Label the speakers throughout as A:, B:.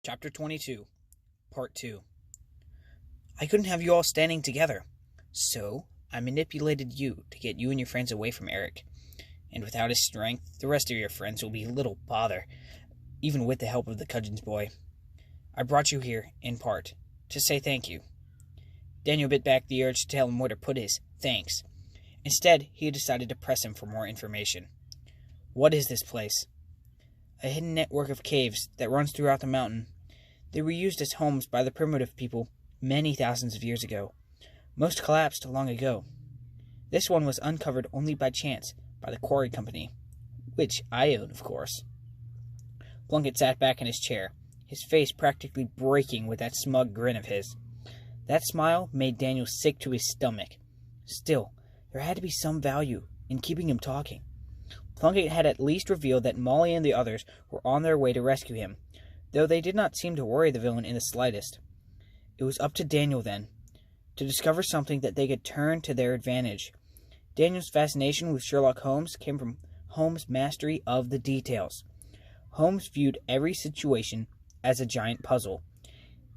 A: Chapter 22, Part 2. I couldn't have you all standing together, so I manipulated you to get you and your friends away from Eric. And without his strength, the rest of your friends will be little bother, even with the help of the Cudgeon's boy. I brought you here, in part, to say thank you. Daniel bit back the urge to tell him where to put his thanks. Instead, he decided to press him for more information. What is this place? A hidden network of caves that runs throughout the mountain. They were used as homes by the primitive people many thousands of years ago. Most collapsed long ago. This one was uncovered only by chance by the quarry company, which I own, of course. Plunkett sat back in his chair, his face practically breaking with that smug grin of his. That smile made Daniel sick to his stomach. Still, there had to be some value in keeping him talking. Plunkett had at least revealed that Molly and the others were on their way to rescue him, though they did not seem to worry the villain in the slightest. It was up to Daniel, then, to discover something that they could turn to their advantage. Daniel's fascination with Sherlock Holmes came from Holmes' mastery of the details. Holmes viewed every situation as a giant puzzle,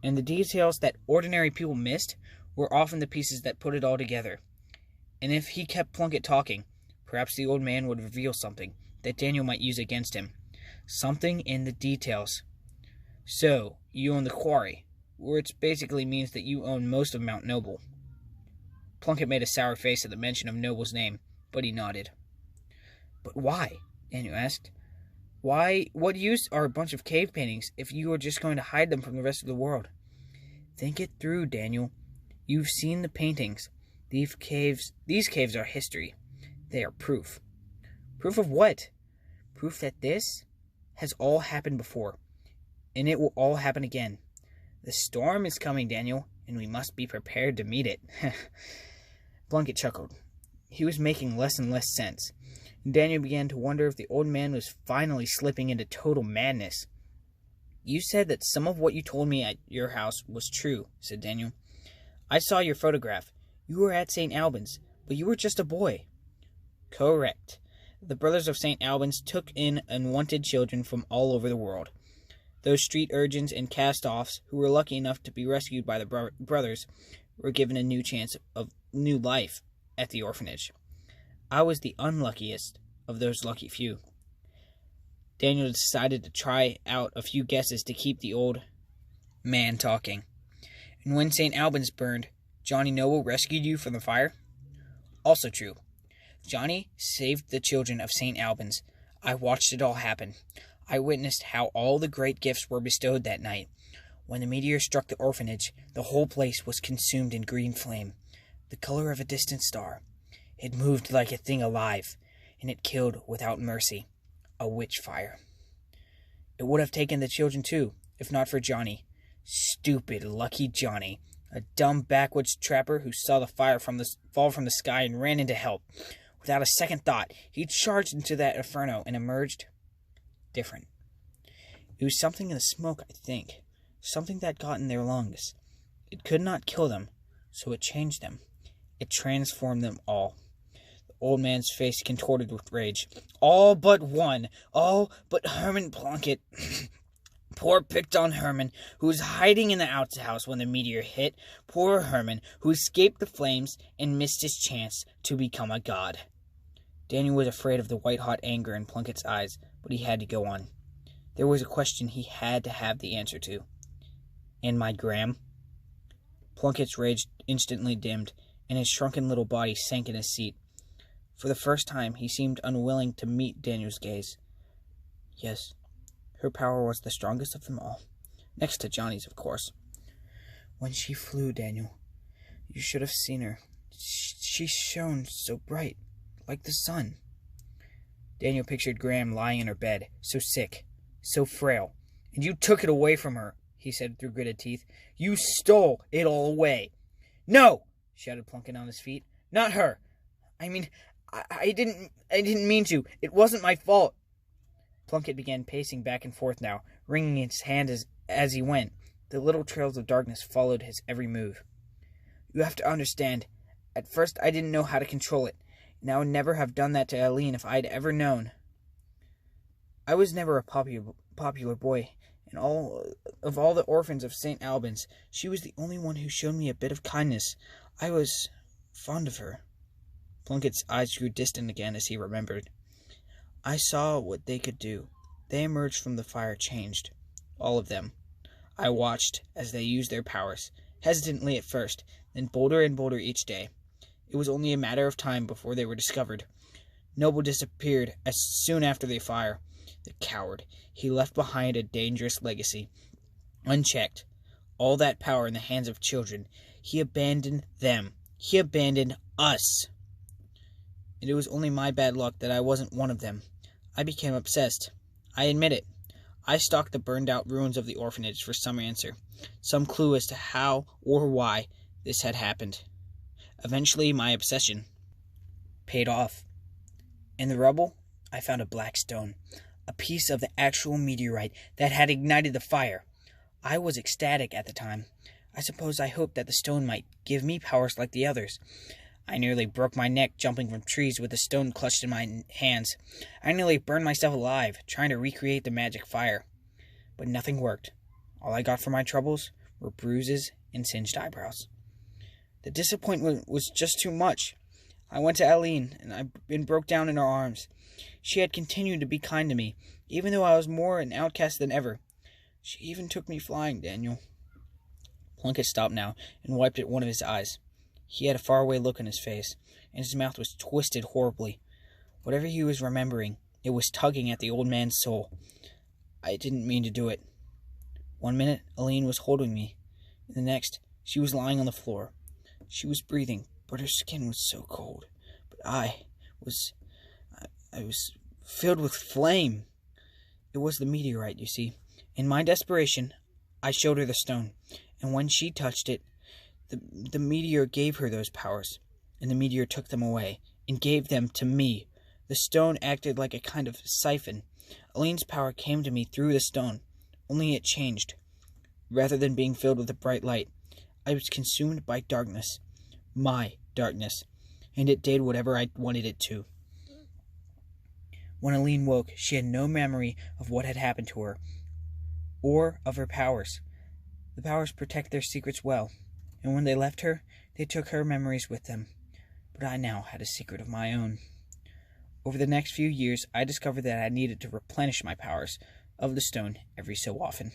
A: and the details that ordinary people missed were often the pieces that put it all together. And if he kept Plunkett talking, perhaps the old man would reveal something that Daniel might use against him. Something in the details. So, you own the quarry, which basically means that you own most of Mount Noble. Plunkett made a sour face at the mention of Noble's name, but he nodded. But why? Daniel asked. Why? What use are a bunch of cave paintings if you are just going to hide them from the rest of the world? Think it through, Daniel. You've seen the paintings. These caves are history. They are proof. Proof of what? Proof that this has all happened before, and it will all happen again. The storm is coming, Daniel, and we must be prepared to meet it. Plunkett chuckled. He was making less and less sense, and Daniel began to wonder if the old man was finally slipping into total madness. You said that some of what you told me at your house was true, said Daniel. I saw your photograph. You were at St. Albans, but you were just a boy. Correct. The brothers of St. Albans took in unwanted children from all over the world. Those street urchins and cast-offs who were lucky enough to be rescued by the brothers were given a new chance of new life at the orphanage. I was the unluckiest of those lucky few. Daniel decided to try out a few guesses to keep the old man talking. And when St. Albans burned, Johnny Noble rescued you from the fire? Also true. Johnny saved the children of St. Albans. I watched it all happen. I witnessed how all the great gifts were bestowed that night. When the meteor struck the orphanage, the whole place was consumed in green flame, the color of a distant star. It moved like a thing alive, and it killed without mercy. A witch fire. It would have taken the children too, if not for Johnny. Stupid, lucky Johnny. A dumb backwoods trapper who saw the fire fall from the sky and ran in to help. Without a second thought, he charged into that inferno and emerged different. It was something in the smoke, I think. Something that got in their lungs. It could not kill them, so it changed them. It transformed them all. The old man's face contorted with rage. All but one. All but Herman Plunkett. Poor picked on Herman, who was hiding in the outhouse when the meteor hit. Poor Herman, who escaped the flames and missed his chance to become a god. Daniel was afraid of the white-hot anger in Plunkett's eyes, but he had to go on. There was a question he had to have the answer to. And my Graham? Plunkett's rage instantly dimmed, and his shrunken little body sank in his seat. For the first time, he seemed unwilling to meet Daniel's gaze. Yes, her power was the strongest of them all. Next to Johnny's, of course. When she flew, Daniel, you should have seen her. She shone so bright, like the sun. Daniel pictured Graham lying in her bed, so sick, so frail. And you took it away from her, he said through gritted teeth. You stole it all away. No, shouted Plunkett on his feet. Not her. I mean, I didn't mean to. It wasn't my fault. Plunkett began pacing back and forth now, wringing his hand as he went. The little trails of darkness followed his every move. You have to understand. At first I didn't know how to control it, and I would never have done that to Eileen if I'd ever known. I was never a popular boy, And all the orphans of St. Albans, she was the only one who showed me a bit of kindness. I was fond of her. Plunkett's eyes grew distant again as he remembered. I saw what they could do. They emerged from the fire changed. All of them. I watched as they used their powers, hesitantly at first, then bolder and bolder each day. It was only a matter of time before they were discovered. Noble disappeared as soon after the fire. The coward. He left behind a dangerous legacy. Unchecked. All that power in the hands of children. He abandoned them. He abandoned us. And it was only my bad luck that I wasn't one of them. I became obsessed. I admit it. I stalked the burned-out ruins of the orphanage for some answer, some clue as to how or why this had happened. Eventually, my obsession paid off. In the rubble, I found a black stone, a piece of the actual meteorite that had ignited the fire. I was ecstatic at the time. I suppose I hoped that the stone might give me powers like the others. I nearly broke my neck jumping from trees with the stone clutched in my hands. I nearly burned myself alive, trying to recreate the magic fire. But nothing worked. All I got for my troubles were bruises and singed eyebrows. The disappointment was just too much. I went to Aline and broke down in her arms. She had continued to be kind to me, even though I was more an outcast than ever. She even took me flying, Daniel. Plunkett stopped now and wiped at one of his eyes. He had a faraway look on his face, and his mouth was twisted horribly. Whatever he was remembering, it was tugging at the old man's soul. I didn't mean to do it. One minute, Aline was holding me. In the next, she was lying on the floor. She was breathing, but her skin was so cold. But I was filled with flame. It was the meteorite, you see. In my desperation, I showed her the stone, and when she touched it, the meteor gave her those powers, and the meteor took them away, and gave them to me. The stone acted like a kind of siphon. Aline's power came to me through the stone, only it changed. Rather than being filled with a bright light, I was consumed by darkness. My darkness. And it did whatever I wanted it to. When Aline woke, she had no memory of what had happened to her, or of her powers. The powers protect their secrets well, and when they left her, they took her memories with them. But I now had a secret of my own. Over the next few years, I discovered that I needed to replenish my powers of the stone every so often.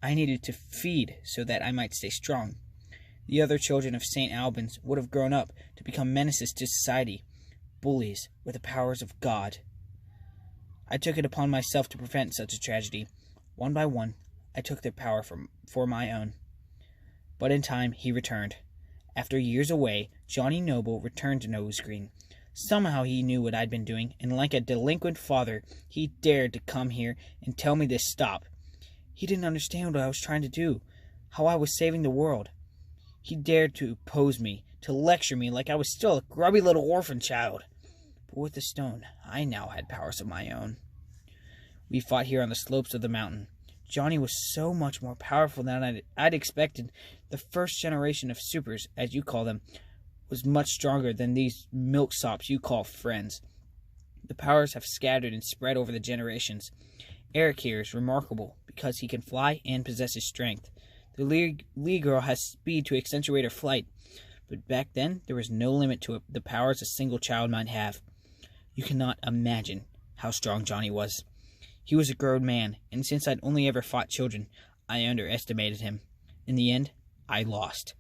A: I needed to feed so that I might stay strong. The other children of St. Albans would have grown up to become menaces to society, bullies with the powers of God. I took it upon myself to prevent such a tragedy. One by one, I took their power for my own. But in time, he returned. After years away, Johnny Noble returned to Nose Green. Somehow he knew what I'd been doing, and like a delinquent father, he dared to come here and tell me to stop. He didn't understand what I was trying to do, how I was saving the world. He dared to oppose me, to lecture me like I was still a grubby little orphan child. But with the stone, I now had powers of my own. We fought here on the slopes of the mountain. Johnny was so much more powerful than I'd expected. The first generation of supers, as you call them, was much stronger than these milksops you call friends. The powers have scattered and spread over the generations. Eric here is remarkable because he can fly and possesses strength. The Lee girl has speed to accentuate her flight, but back then there was no limit to the powers a single child might have. You cannot imagine how strong Johnny was. He was a grown man, and since I'd only ever fought children, I underestimated him. In the end, I lost.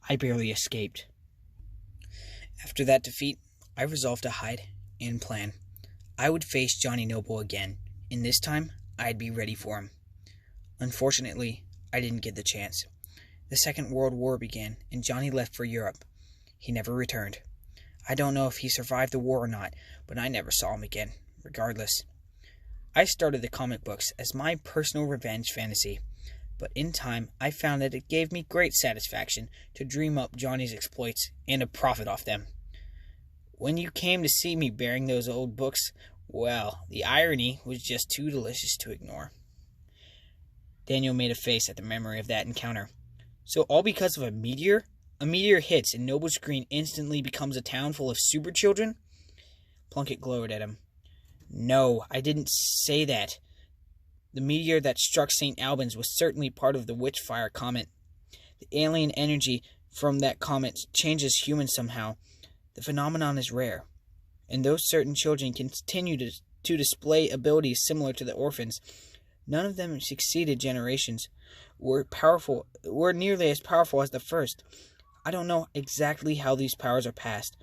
A: I barely escaped. After that defeat, I resolved to hide and plan. I would face Johnny Noble again, and this time, I'd be ready for him. Unfortunately, I didn't get the chance. The Second World War began, and Johnny left for Europe. He never returned. I don't know if he survived the war or not, but I never saw him again, regardless. I started the comic books as my personal revenge fantasy, but in time I found that it gave me great satisfaction to dream up Johnny's exploits and to profit off them. When you came to see me bearing those old books, well, the irony was just too delicious to ignore. Daniel made a face at the memory of that encounter. So all because of a meteor? A meteor hits and Nose Green instantly becomes a town full of super children? Plunkett glowered at him. No, I didn't say that. The meteor that struck St. Albans was certainly part of the Witchfire Comet. The alien energy from that comet changes humans somehow. The phenomenon is rare, and though certain children continue to display abilities similar to the orphans, none of them succeeded generations were nearly as powerful as the first. I don't know exactly how these powers are passed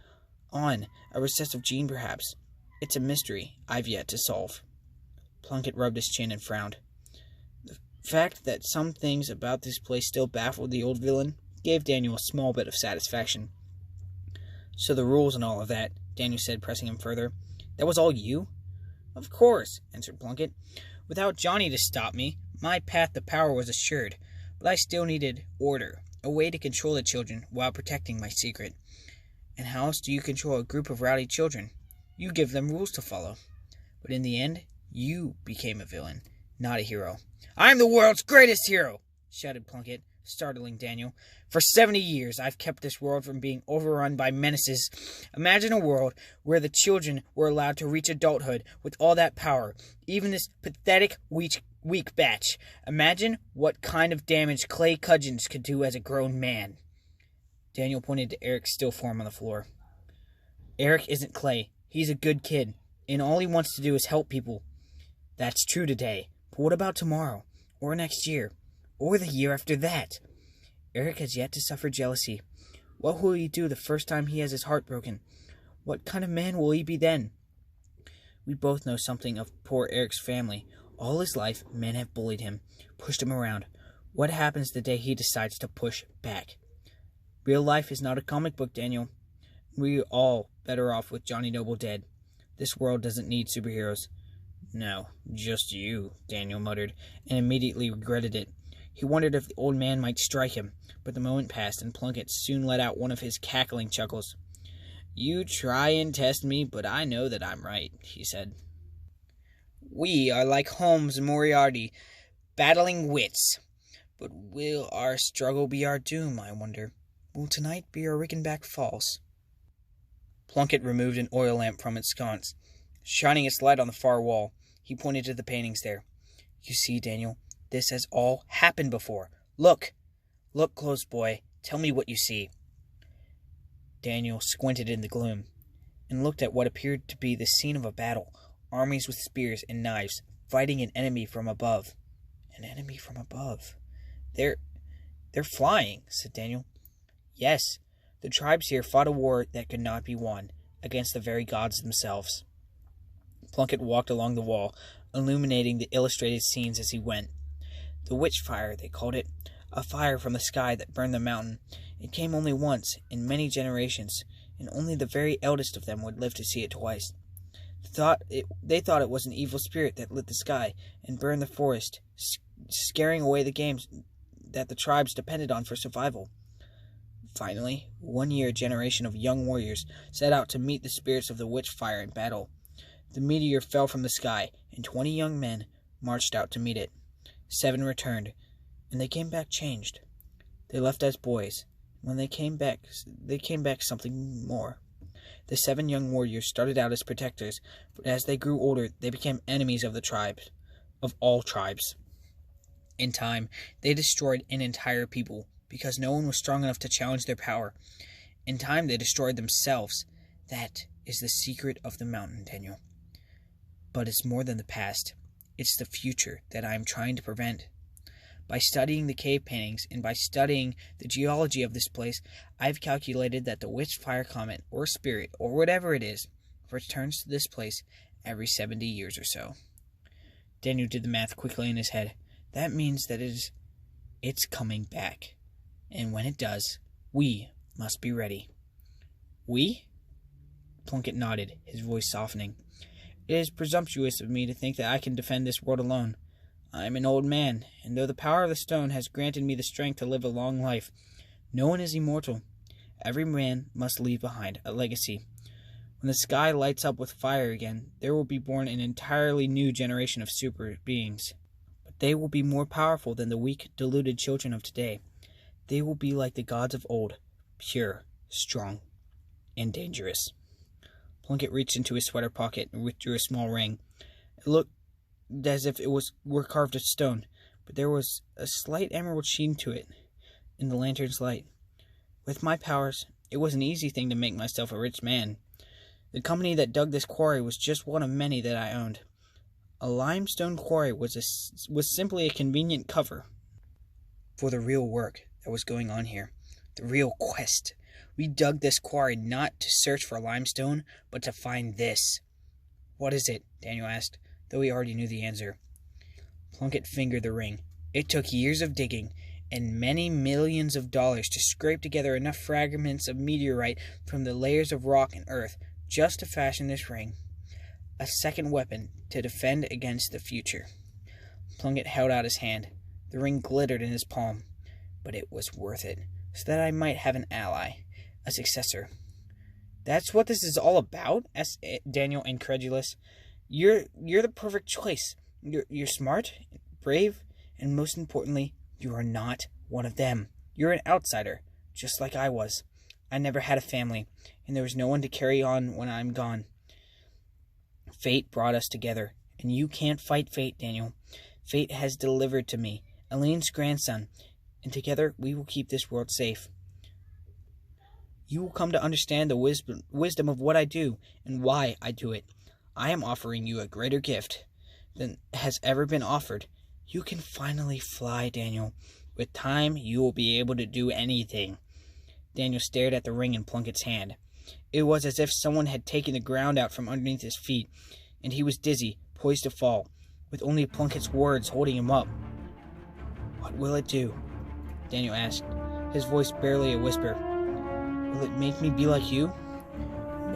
A: on, a recessive gene perhaps. It's a mystery I've yet to solve. Plunkett rubbed his chin and frowned. The fact that some things about this place still baffled the old villain gave Daniel a small bit of satisfaction. So the rules and all of that, Daniel said, pressing him further. That was all you? Of course, answered Plunkett. Without Johnny to stop me, my path to power was assured, but I still needed order, a way to control the children while protecting my secret. And how else do you control a group of rowdy children? You give them rules to follow. But in the end, you became a villain, not a hero. I'm the world's greatest hero, shouted Plunkett, startling Daniel. For 70 years, I've kept this world from being overrun by menaces. Imagine a world where the children were allowed to reach adulthood with all that power, even this pathetic, weak batch. Imagine what kind of damage Clay Cudgens could do as a grown man. Daniel pointed to Eric's still form on the floor. Eric isn't Clay. He's a good kid, and all he wants to do is help people. That's true today, but what about tomorrow, or next year, or the year after that? Eric has yet to suffer jealousy. What will he do the first time he has his heart broken? What kind of man will he be then? We both know something of poor Eric's family. All his life, men have bullied him, pushed him around. What happens the day he decides to push back? Real life is not a comic book, Daniel. We're all better off with Johnny Noble dead. This world doesn't need superheroes. No, just you, Daniel muttered, and immediately regretted it. He wondered if the old man might strike him, but the moment passed, and Plunkett soon let out one of his cackling chuckles. You try and test me, but I know that I'm right, he said. We are like Holmes and Moriarty, battling wits. But will our struggle be our doom, I wonder? Will tonight be our Rickenback Falls? Plunkett removed an oil lamp from its sconce. Shining its light on the far wall, he pointed to the paintings there. You see, Daniel, this has all happened before. Look! Look close, boy. Tell me what you see. Daniel squinted in the gloom, and looked at what appeared to be the scene of a battle, armies with spears and knives, fighting an enemy from above. An enemy from above. They're flying, said Daniel. Yes, the tribes here fought a war that could not be won, against the very gods themselves. Plunkett walked along the wall, illuminating the illustrated scenes as he went. The witch fire, they called it, a fire from the sky that burned the mountain. It came only once, in many generations, and only the very eldest of them would live to see it twice. They thought it was an evil spirit that lit the sky and burned the forest, scaring away the games that the tribes depended on for survival. Finally, one year a generation of young warriors set out to meet the spirits of the witch fire in battle. The meteor fell from the sky, and 20 young men marched out to meet it. 7 returned, and they came back changed. They left as boys. When they came back something more. The 7 young warriors started out as protectors, but as they grew older, they became enemies of the tribes, of all tribes. In time, they destroyed an entire people, because no one was strong enough to challenge their power. In time, they destroyed themselves. That is the secret of the mountain, Daniel. But it's more than the past. It's the future that I am trying to prevent. By studying the cave paintings and by studying the geology of this place, I've calculated that the witch fire comet, or spirit, or whatever it is, returns to this place every 70 years or so. Daniel did the math quickly in his head. That means that it's coming back. And when it does, we must be ready. We? Plunkett nodded, his voice softening. It is presumptuous of me to think that I can defend this world alone. I am an old man, and though the power of the stone has granted me the strength to live a long life, no one is immortal. Every man must leave behind a legacy. When the sky lights up with fire again, there will be born an entirely new generation of super beings. But they will be more powerful than the weak, deluded children of today. They will be like the gods of old, pure, strong, and dangerous. Plunkett reached into his sweater pocket and withdrew a small ring. It looked as if were carved of stone, but there was a slight emerald sheen to it in the lantern's light. With my powers, it was an easy thing to make myself a rich man. The company that dug this quarry was just one of many that I owned. A limestone quarry was simply a convenient cover for the real work that was going on here, the real quest. We dug this quarry not to search for limestone, but to find this. What is it? Daniel asked, though he already knew the answer. Plunkett fingered the ring. It took years of digging and many millions of dollars to scrape together enough fragments of meteorite from the layers of rock and earth just to fashion this ring. A second weapon to defend against the future. Plunkett held out his hand. The ring glittered in his palm. But it was worth it, so that I might have an ally, a successor. That's what this is all about? Asked Daniel, incredulous. You're the perfect choice. You're smart, brave, and most importantly, you are not one of them. You're an outsider, just like I was. I never had a family, and there was no one to carry on when I'm gone. Fate brought us together, and you can't fight fate, Daniel. Fate has delivered to me Elaine's grandson, and together we will keep this world safe. You will come to understand the wisdom of what I do and why I do it. I am offering you a greater gift than has ever been offered. You can finally fly, Daniel. With time, you will be able to do anything. Daniel stared at the ring in Plunkett's hand. It was as if someone had taken the ground out from underneath his feet, and he was dizzy, poised to fall, with only Plunkett's words holding him up. What will it do? Daniel asked, his voice barely a whisper. Will it make me be like you?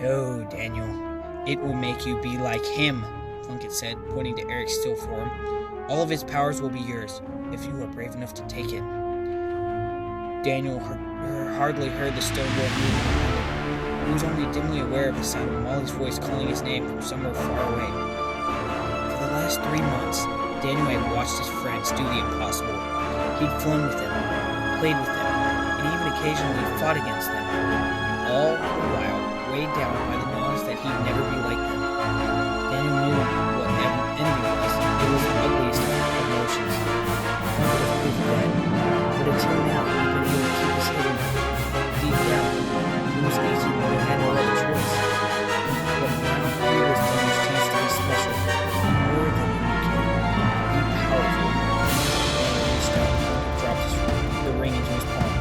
A: No, Daniel. It will make you be like him, Plunkett said, pointing to Eric's still form. All of his powers will be yours, if you are brave enough to take it. Daniel hardly heard the stone wall moving behind him. He was only dimly aware of the sound of Molly's voice calling his name from somewhere far away. For the last 3 months, Daniel had watched his friends do the impossible. He'd flown with them, played with them, and even occasionally fought against them, all the while weighed down by the knowledge that he'd never be like them. Daniel knew what envy was. It was the ugliest of emotions. He would have proved that, but until now he could even keep his hidden deep down. It was easy when he had no other choice. But now here was Daniel's chance to be special, more than unique, be powerful. Daniel stopped and dropped the ring into his palm.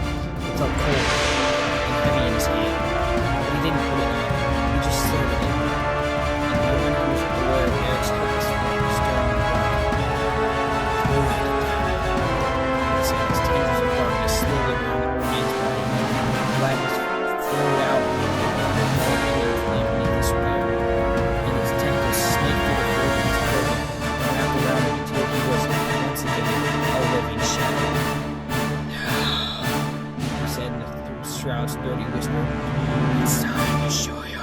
A: It felt cold and heavy in his hand, but he didn't put it on. He just stared at it. And no one who was aware of Eric's helpless form still on the ground. Throw it down. He said as tendrils of darkness slowly around the man's body. Blackness flowed out and the flame beneath his spear, and its tentacles snaked through the floor of his clothing, wrapped around him until he was once again a living shadow. He said in the shroud's throaty whisper, It's time to show you.